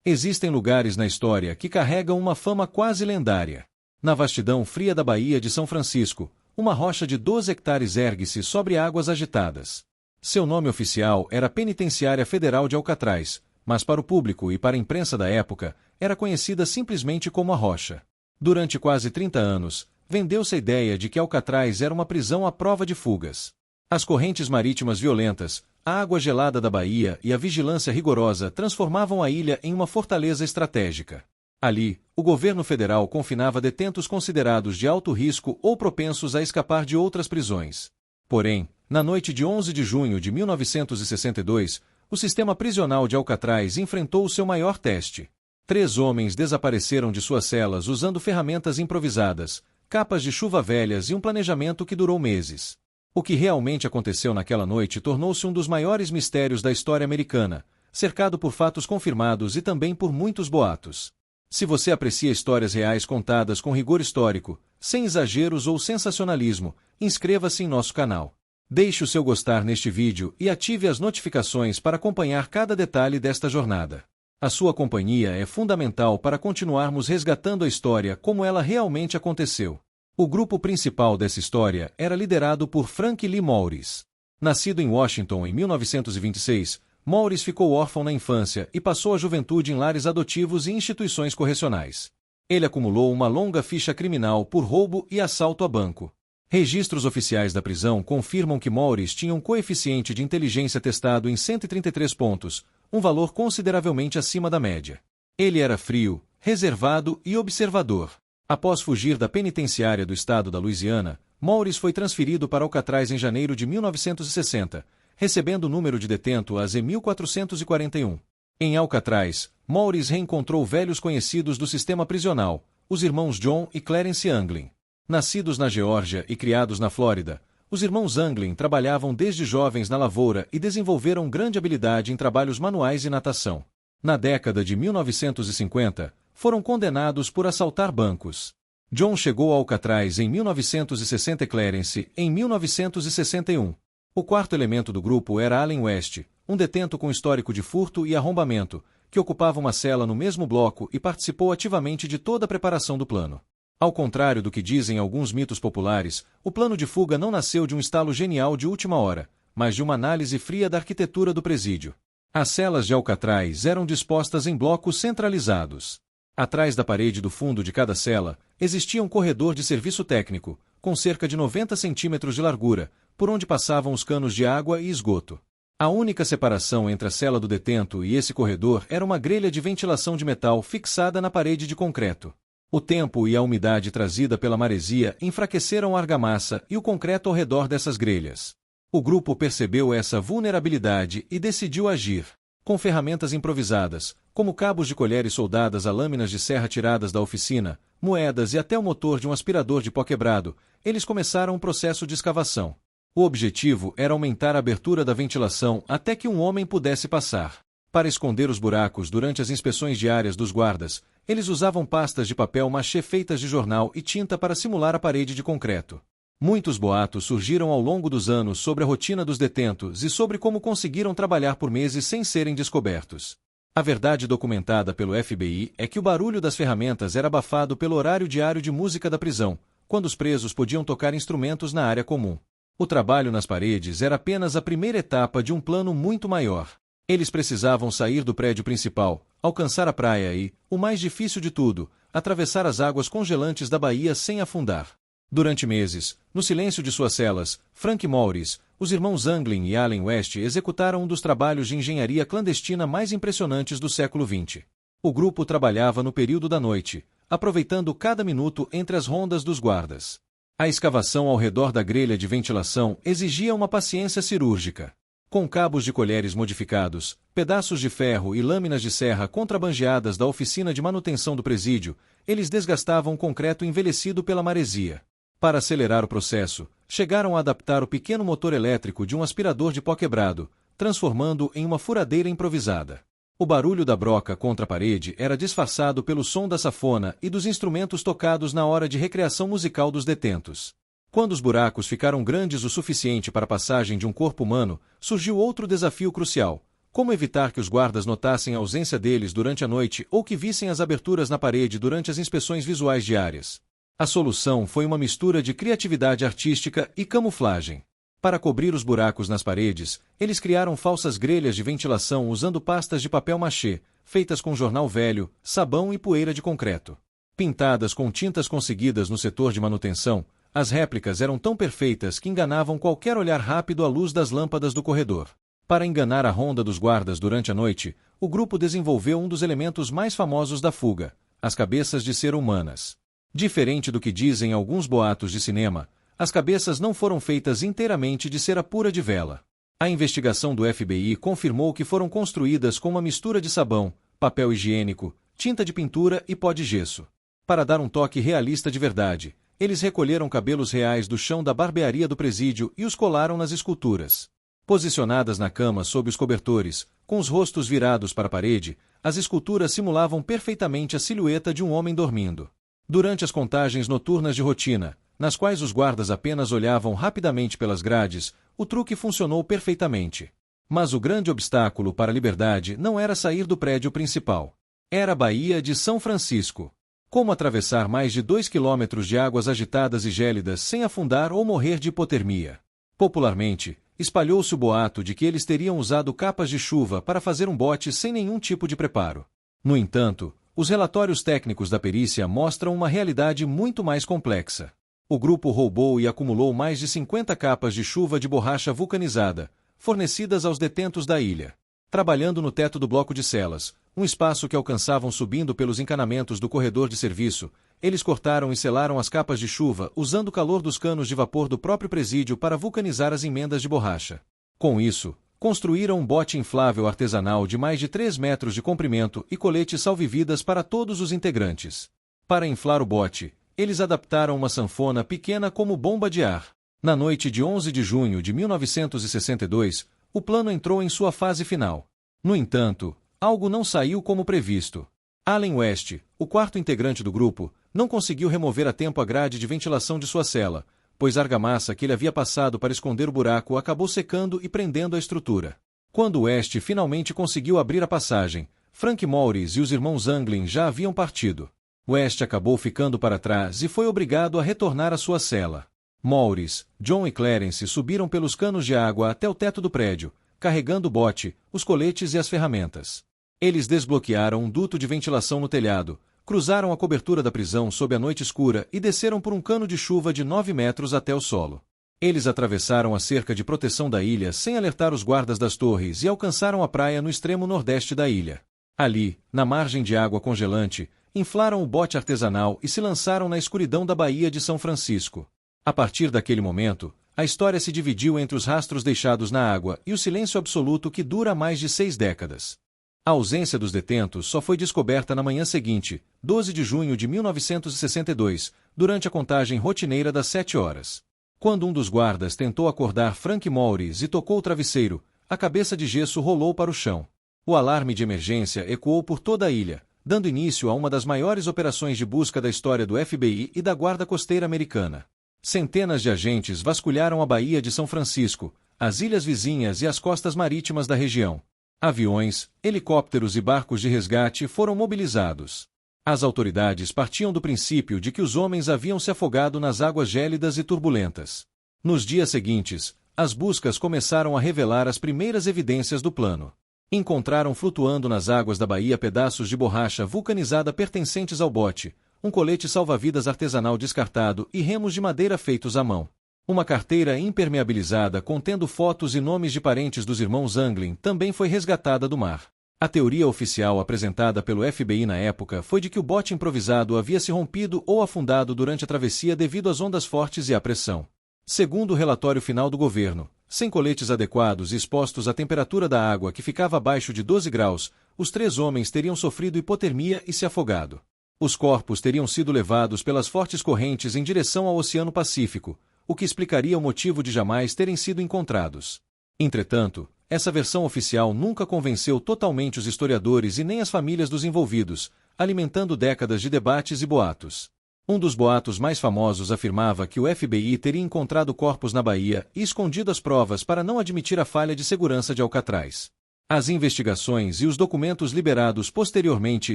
Existem lugares na história que carregam uma fama quase lendária. Na vastidão fria da Baía de São Francisco, uma rocha de 12 hectares ergue-se sobre águas agitadas. Seu nome oficial era Penitenciária Federal de Alcatraz, mas para o público e para a imprensa da época, era conhecida simplesmente como a Rocha. Durante quase 30 anos, vendeu-se a ideia de que Alcatraz era uma prisão à prova de fugas. As correntes marítimas violentas, a água gelada da baía e a vigilância rigorosa transformavam a ilha em uma fortaleza estratégica. Ali, o governo federal confinava detentos considerados de alto risco ou propensos a escapar de outras prisões. Porém, na noite de 11 de junho de 1962, o sistema prisional de Alcatraz enfrentou o seu maior teste. 3 homens desapareceram de suas celas usando ferramentas improvisadas, capas de chuva velhas e um planejamento que durou meses. O que realmente aconteceu naquela noite tornou-se um dos maiores mistérios da história americana, cercado por fatos confirmados e também por muitos boatos. Se você aprecia histórias reais contadas com rigor histórico, sem exageros ou sensacionalismo, inscreva-se em nosso canal. Deixe o seu gostar neste vídeo e ative as notificações para acompanhar cada detalhe desta jornada. A sua companhia é fundamental para continuarmos resgatando a história como ela realmente aconteceu. O grupo principal dessa história era liderado por Frank Lee Morris. Nascido em Washington em 1926, Morris ficou órfão na infância e passou a juventude em lares adotivos e instituições correcionais. Ele acumulou uma longa ficha criminal por roubo e assalto a banco. Registros oficiais da prisão confirmam que Morris tinha um coeficiente de inteligência testado em 133 pontos, um valor consideravelmente acima da média. Ele era frio, reservado e observador. Após fugir da penitenciária do estado da Louisiana, Morris foi transferido para Alcatraz em janeiro de 1960, recebendo o número de detento AZ 1441. Em Alcatraz, Morris reencontrou velhos conhecidos do sistema prisional, os irmãos John e Clarence Anglin. Nascidos na Geórgia e criados na Flórida, os irmãos Anglin trabalhavam desde jovens na lavoura e desenvolveram grande habilidade em trabalhos manuais e natação. Na década de 1950, foram condenados por assaltar bancos. John chegou a Alcatraz em 1960 e Clarence em 1961. O quarto elemento do grupo era Allen West, um detento com histórico de furto e arrombamento, que ocupava uma cela no mesmo bloco e participou ativamente de toda a preparação do plano. Ao contrário do que dizem alguns mitos populares, o plano de fuga não nasceu de um estalo genial de última hora, mas de uma análise fria da arquitetura do presídio. As celas de Alcatraz eram dispostas em blocos centralizados. Atrás da parede do fundo de cada cela, existia um corredor de serviço técnico, com cerca de 90 centímetros de largura, por onde passavam os canos de água e esgoto. A única separação entre a cela do detento e esse corredor era uma grelha de ventilação de metal fixada na parede de concreto. O tempo e a umidade trazida pela maresia enfraqueceram a argamassa e o concreto ao redor dessas grelhas. O grupo percebeu essa vulnerabilidade e decidiu agir. Com ferramentas improvisadas, como cabos de colheres soldadas a lâminas de serra tiradas da oficina, moedas e até o motor de um aspirador de pó quebrado, eles começaram um processo de escavação. O objetivo era aumentar a abertura da ventilação até que um homem pudesse passar. Para esconder os buracos durante as inspeções diárias dos guardas, eles usavam pastas de papel machê feitas de jornal e tinta para simular a parede de concreto. Muitos boatos surgiram ao longo dos anos sobre a rotina dos detentos e sobre como conseguiram trabalhar por meses sem serem descobertos. A verdade documentada pelo FBI é que o barulho das ferramentas era abafado pelo horário diário de música da prisão, quando os presos podiam tocar instrumentos na área comum. O trabalho nas paredes era apenas a primeira etapa de um plano muito maior. Eles precisavam sair do prédio principal, alcançar a praia e, o mais difícil de tudo, atravessar as águas congelantes da baía sem afundar. Durante meses, no silêncio de suas celas, Frank Morris, os irmãos Anglin e Allen West executaram um dos trabalhos de engenharia clandestina mais impressionantes do século XX. O grupo trabalhava no período da noite, aproveitando cada minuto entre as rondas dos guardas. A escavação ao redor da grelha de ventilação exigia uma paciência cirúrgica. Com cabos de colheres modificados, pedaços de ferro e lâminas de serra contrabandeadas da oficina de manutenção do presídio, eles desgastavam o concreto envelhecido pela maresia. Para acelerar o processo, chegaram a adaptar o pequeno motor elétrico de um aspirador de pó quebrado, transformando-o em uma furadeira improvisada. O barulho da broca contra a parede era disfarçado pelo som da sanfona e dos instrumentos tocados na hora de recreação musical dos detentos. Quando os buracos ficaram grandes o suficiente para a passagem de um corpo humano, surgiu outro desafio crucial: Como evitar que os guardas notassem a ausência deles durante a noite ou que vissem as aberturas na parede durante as inspeções visuais diárias? A solução foi uma mistura de criatividade artística e camuflagem. Para cobrir os buracos nas paredes, eles criaram falsas grelhas de ventilação usando pastas de papel machê, feitas com jornal velho, sabão e poeira de concreto. Pintadas com tintas conseguidas no setor de manutenção, as réplicas eram tão perfeitas que enganavam qualquer olhar rápido à luz das lâmpadas do corredor. Para enganar a ronda dos guardas durante a noite, o grupo desenvolveu um dos elementos mais famosos da fuga, as cabeças de cera humanas. Diferente do que dizem alguns boatos de cinema, as cabeças não foram feitas inteiramente de cera pura de vela. A investigação do FBI confirmou que foram construídas com uma mistura de sabão, papel higiênico, tinta de pintura e pó de gesso. Para dar um toque realista de verdade, eles recolheram cabelos reais do chão da barbearia do presídio e os colaram nas esculturas. Posicionadas na cama sob os cobertores, com os rostos virados para a parede, as esculturas simulavam perfeitamente a silhueta de um homem dormindo. Durante as contagens noturnas de rotina, nas quais os guardas apenas olhavam rapidamente pelas grades, o truque funcionou perfeitamente. Mas o grande obstáculo para a liberdade não era sair do prédio principal. Era a Baía de São Francisco. Como atravessar mais de 2 quilômetros de águas agitadas e gélidas sem afundar ou morrer de hipotermia? Popularmente, espalhou-se o boato de que eles teriam usado capas de chuva para fazer um bote sem nenhum tipo de preparo. No entanto, os relatórios técnicos da perícia mostram uma realidade muito mais complexa. O grupo roubou e acumulou mais de 50 capas de chuva de borracha vulcanizada, fornecidas aos detentos da ilha. Trabalhando no teto do bloco de celas, um espaço que alcançavam subindo pelos encanamentos do corredor de serviço, eles cortaram e selaram as capas de chuva usando o calor dos canos de vapor do próprio presídio para vulcanizar as emendas de borracha. Com isso, construíram um bote inflável artesanal de mais de 3 metros de comprimento e coletes salva-vidas para todos os integrantes. Para inflar o bote, eles adaptaram uma sanfona pequena como bomba de ar. Na noite de 11 de junho de 1962, o plano entrou em sua fase final. No entanto, algo não saiu como previsto. Allen West, o quarto integrante do grupo, não conseguiu remover a tempo a grade de ventilação de sua cela, pois a argamassa que ele havia passado para esconder o buraco acabou secando e prendendo a estrutura. Quando West finalmente conseguiu abrir a passagem, Frank Morris e os irmãos Anglin já haviam partido. West acabou ficando para trás e foi obrigado a retornar à sua cela. Morris, John e Clarence subiram pelos canos de água até o teto do prédio, carregando o bote, os coletes e as ferramentas. Eles desbloquearam um duto de ventilação no telhado, cruzaram a cobertura da prisão sob a noite escura e desceram por um cano de chuva de 9 metros até o solo. Eles atravessaram a cerca de proteção da ilha sem alertar os guardas das torres e alcançaram a praia no extremo nordeste da ilha. Ali, na margem de água congelante, inflaram o bote artesanal e se lançaram na escuridão da Baía de São Francisco. A partir daquele momento, a história se dividiu entre os rastros deixados na água e o silêncio absoluto que dura mais de 6 décadas. A ausência dos detentos só foi descoberta na manhã seguinte, 12 de junho de 1962, durante a contagem rotineira das 7 horas. Quando um dos guardas tentou acordar Frank Morris e tocou o travesseiro, a cabeça de gesso rolou para o chão. O alarme de emergência ecoou por toda a ilha, dando início a uma das maiores operações de busca da história do FBI e da Guarda Costeira Americana. Centenas de agentes vasculharam a Baía de São Francisco, as ilhas vizinhas e as costas marítimas da região. Aviões, helicópteros e barcos de resgate foram mobilizados. As autoridades partiam do princípio de que os homens haviam se afogado nas águas gélidas e turbulentas. Nos dias seguintes, as buscas começaram a revelar as primeiras evidências do plano. Encontraram flutuando nas águas da baía pedaços de borracha vulcanizada pertencentes ao bote, um colete salva-vidas artesanal descartado e remos de madeira feitos à mão. Uma carteira impermeabilizada contendo fotos e nomes de parentes dos irmãos Anglin também foi resgatada do mar. A teoria oficial apresentada pelo FBI na época foi de que o bote improvisado havia se rompido ou afundado durante a travessia devido às ondas fortes e à pressão. Segundo o relatório final do governo, sem coletes adequados e expostos à temperatura da água que ficava abaixo de 12 graus, os 3 homens teriam sofrido hipotermia e se afogado. Os corpos teriam sido levados pelas fortes correntes em direção ao Oceano Pacífico, o que explicaria o motivo de jamais terem sido encontrados. Entretanto, essa versão oficial nunca convenceu totalmente os historiadores e nem as famílias dos envolvidos, alimentando décadas de debates e boatos. Um dos boatos mais famosos afirmava que o FBI teria encontrado corpos na Baía e escondido as provas para não admitir a falha de segurança de Alcatraz. As investigações e os documentos liberados posteriormente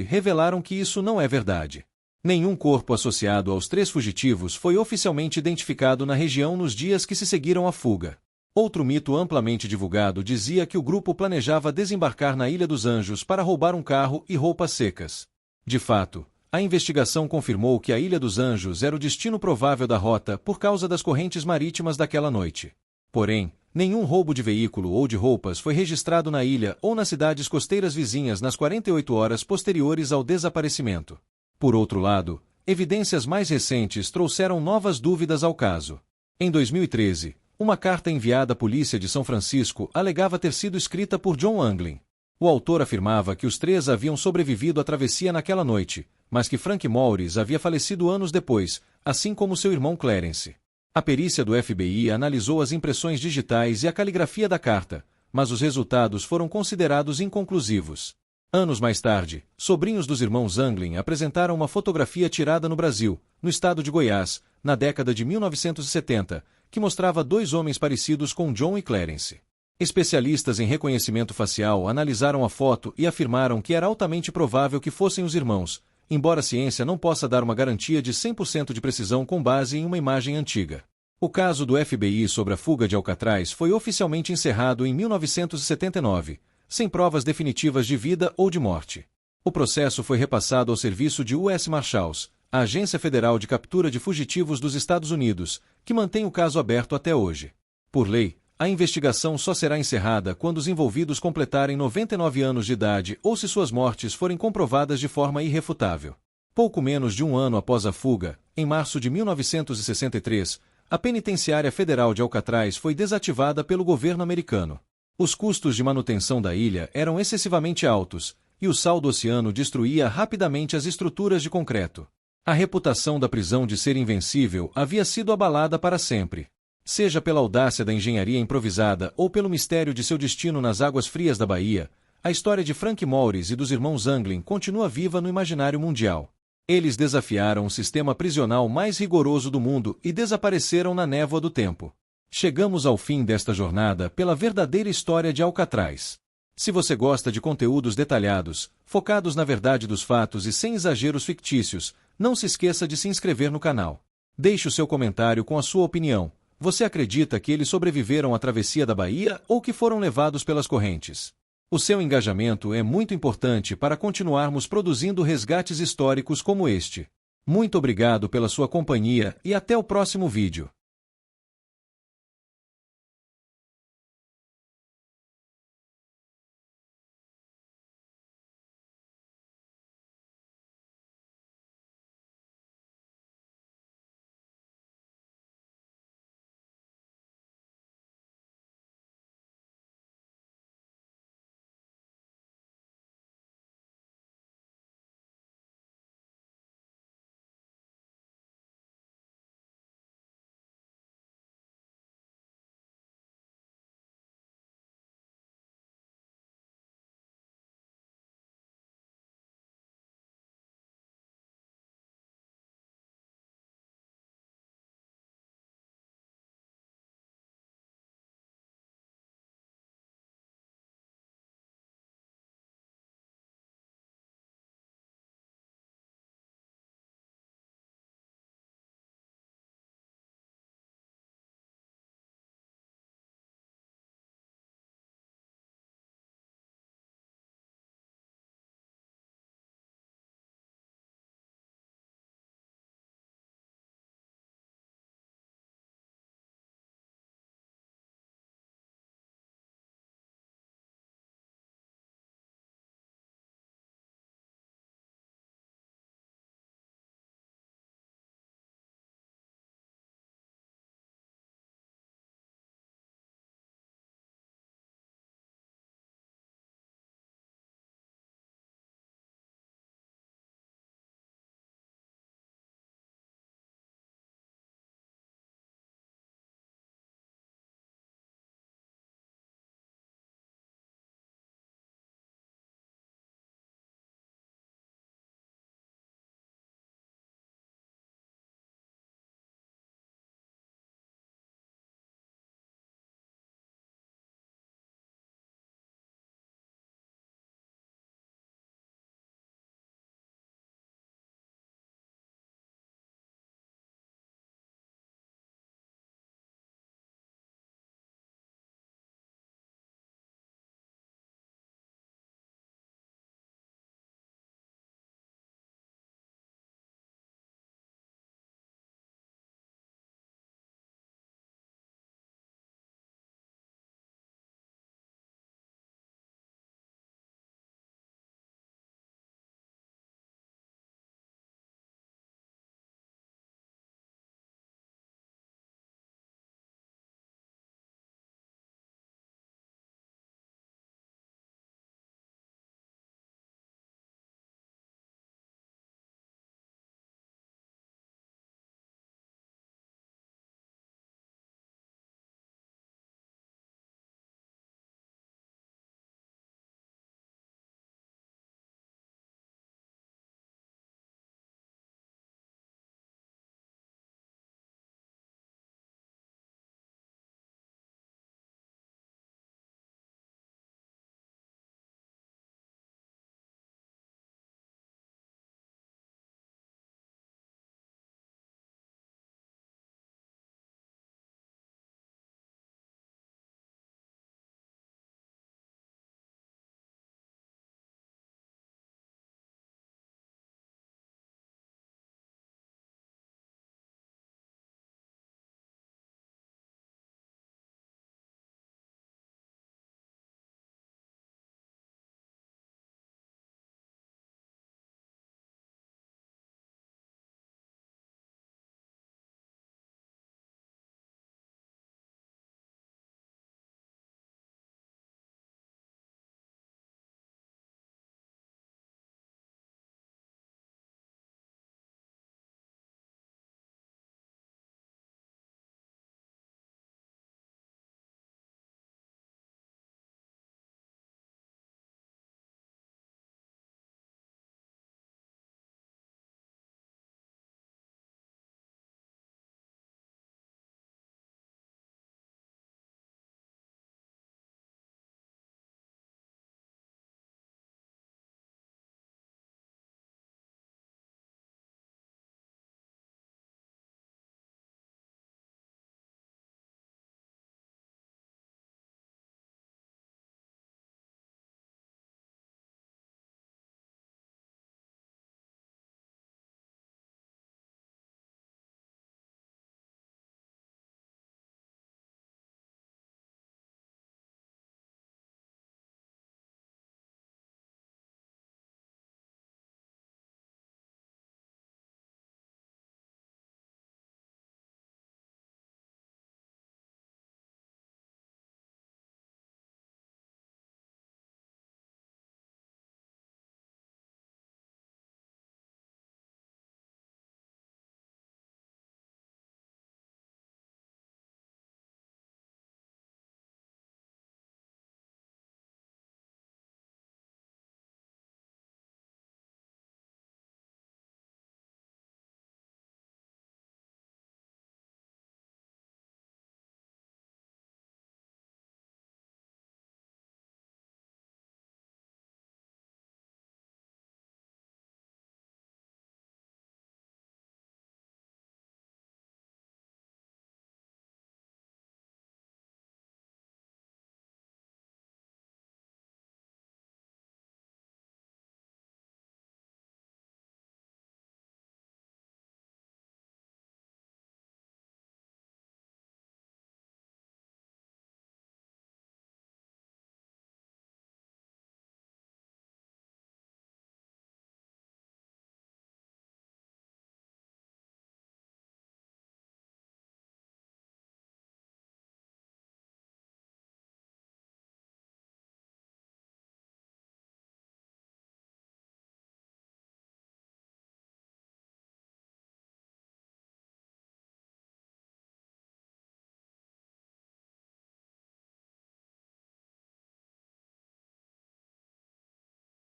revelaram que isso não é verdade. Nenhum corpo associado aos 3 fugitivos foi oficialmente identificado na região nos dias que se seguiram à fuga. Outro mito amplamente divulgado dizia que o grupo planejava desembarcar na Ilha dos Anjos para roubar um carro e roupas secas. De fato, a investigação confirmou que a Ilha dos Anjos era o destino provável da rota por causa das correntes marítimas daquela noite. Porém, nenhum roubo de veículo ou de roupas foi registrado na ilha ou nas cidades costeiras vizinhas nas 48 horas posteriores ao desaparecimento. Por outro lado, evidências mais recentes trouxeram novas dúvidas ao caso. Em 2013, uma carta enviada à polícia de São Francisco alegava ter sido escrita por John Anglin. O autor afirmava que os 3 haviam sobrevivido à travessia naquela noite, mas que Frank Morris havia falecido anos depois, assim como seu irmão Clarence. A perícia do FBI analisou as impressões digitais e a caligrafia da carta, mas os resultados foram considerados inconclusivos. Anos mais tarde, sobrinhos dos irmãos Anglin apresentaram uma fotografia tirada no Brasil, no estado de Goiás, na década de 1970, que mostrava 2 homens parecidos com John e Clarence. Especialistas em reconhecimento facial analisaram a foto e afirmaram que era altamente provável que fossem os irmãos, embora a ciência não possa dar uma garantia de 100% de precisão com base em uma imagem antiga. O caso do FBI sobre a fuga de Alcatraz foi oficialmente encerrado em 1979, sem provas definitivas de vida ou de morte. O processo foi repassado ao serviço de U.S. Marshals, a Agência Federal de Captura de Fugitivos dos Estados Unidos, que mantém o caso aberto até hoje. Por lei, a investigação só será encerrada quando os envolvidos completarem 99 anos de idade ou se suas mortes forem comprovadas de forma irrefutável. Pouco menos de um ano após a fuga, em março de 1963, a Penitenciária Federal de Alcatraz foi desativada pelo governo americano. Os custos de manutenção da ilha eram excessivamente altos, e o sal do oceano destruía rapidamente as estruturas de concreto. A reputação da prisão de ser invencível havia sido abalada para sempre. Seja pela audácia da engenharia improvisada ou pelo mistério de seu destino nas águas frias da Bahia, a história de Frank Morris e dos irmãos Anglin continua viva no imaginário mundial. Eles desafiaram o sistema prisional mais rigoroso do mundo e desapareceram na névoa do tempo. Chegamos ao fim desta jornada pela verdadeira história de Alcatraz. Se você gosta de conteúdos detalhados, focados na verdade dos fatos e sem exageros fictícios, não se esqueça de se inscrever no canal. Deixe o seu comentário com a sua opinião. Você acredita que eles sobreviveram à travessia da Bahia ou que foram levados pelas correntes? O seu engajamento é muito importante para continuarmos produzindo resgates históricos como este. Muito obrigado pela sua companhia e até o próximo vídeo.